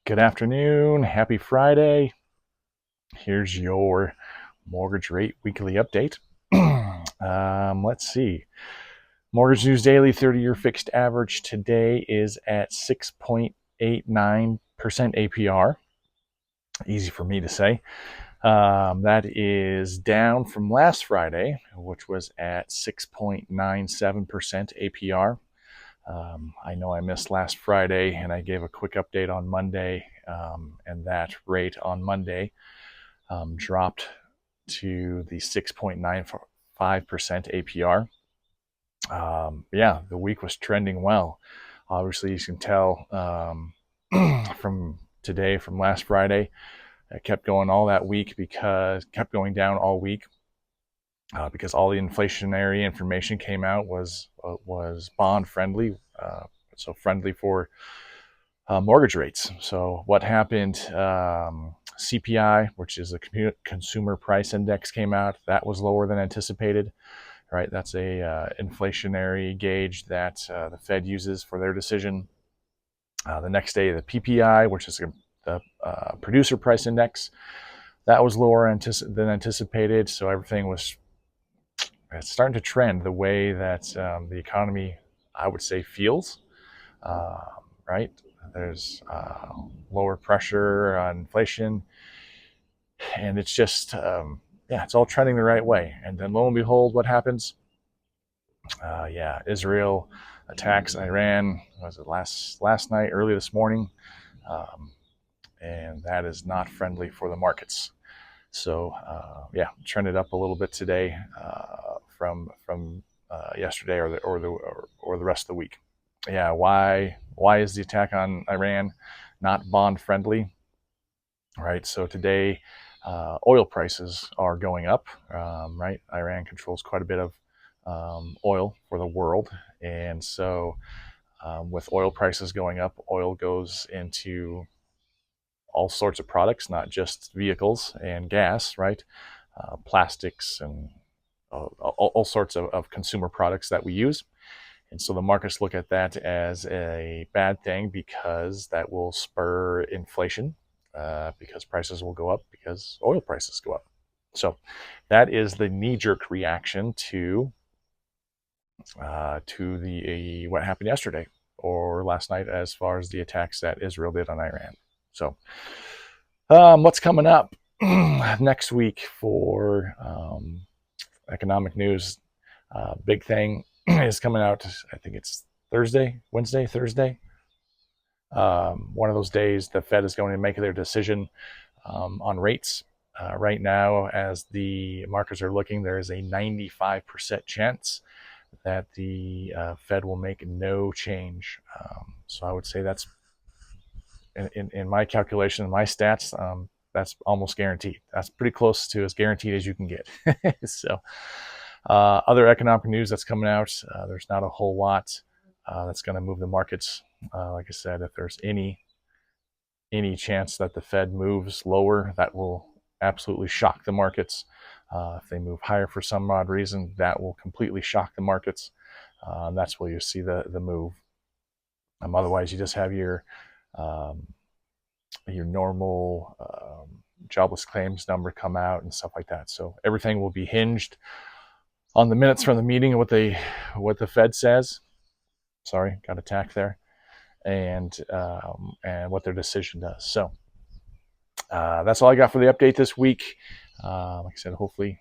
Good afternoon. Happy Friday. Here's your mortgage rate weekly update. Let's see. Mortgage News Daily 30-year fixed average today is at 6.89% APR. Easy for me to say. That is down from last Friday, which was at 6.97% APR. I know I missed last Friday and I gave a quick update on Monday, and that rate on Monday dropped to the 6.95% APR. The week was trending well. Obviously, you can tell from today, from last Friday, it kept going all that week because kept going down all week because all the inflationary information came out was bond friendly, so friendly for mortgage rates. So what happened? CPI, which is a consumer price index, came out. That was lower than anticipated. Right, that's a inflationary gauge that the Fed uses for their decision. The next day, the PPI, which is the producer price index, that was lower than anticipated. So everything was starting to trend the way that the economy, I would say, feels. Right, there's lower pressure on inflation, and it's just it's all trending the right way. And then lo and behold, what happens? Israel attacks Iran. Was it last night, early this morning? And that is not friendly for the markets. So trended up a little bit today from yesterday or the rest of the week. Yeah, why is the attack on Iran not bond friendly? Right. So today, oil prices are going up. Right, Iran controls quite a bit of oil for the world, and so with oil prices going up, oil goes into all sorts of products, not just vehicles and gas, right? Plastics and all sorts of consumer products that we use. And so the markets look at that as a bad thing because that will spur inflation, because prices will go up because oil prices go up. So that is the knee-jerk reaction to the what happened yesterday or last night as far as the attacks that Israel did on Iran. So what's coming up next week for economic news? Big thing is coming out. I think it's Thursday. One of those days, the Fed is going to make their decision on rates. Right now, as the markets are looking, there is a 95% chance that the Fed will make no change. So I would say that's, in my calculation, my stats, that's almost guaranteed. That's pretty close to as guaranteed as you can get. So other economic news that's coming out, there's not a whole lot that's going to move the markets. Like I said, if there's any chance that the Fed moves lower, that will absolutely shock the markets. If they move higher for some odd reason, that will completely shock the markets. That's where you see the move. Otherwise, you just have your normal jobless claims number come out and stuff like that. So everything will be hinged on the minutes from the meeting and what the Fed says. Sorry, got attacked there, and what their decision does. So that's all I got for the update this week. Like I said, hopefully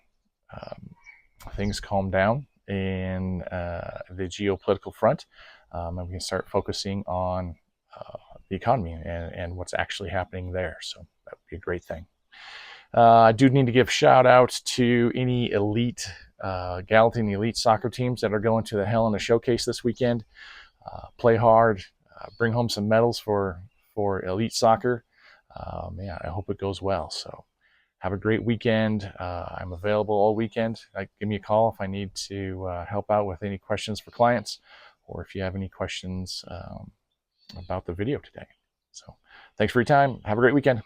things calm down in the geopolitical front, and we can start focusing on the economy and what's actually happening there. So that would be a great thing. I do need to give shout out to any elite Gallatin elite soccer teams that are going to the Helena Showcase this weekend. Play hard, bring home some medals for elite soccer. I hope it goes well. So have a great weekend. I'm available all weekend. Give me a call if I need to help out with any questions for clients, or if you have any questions about the video today. So thanks for your time. Have a great weekend.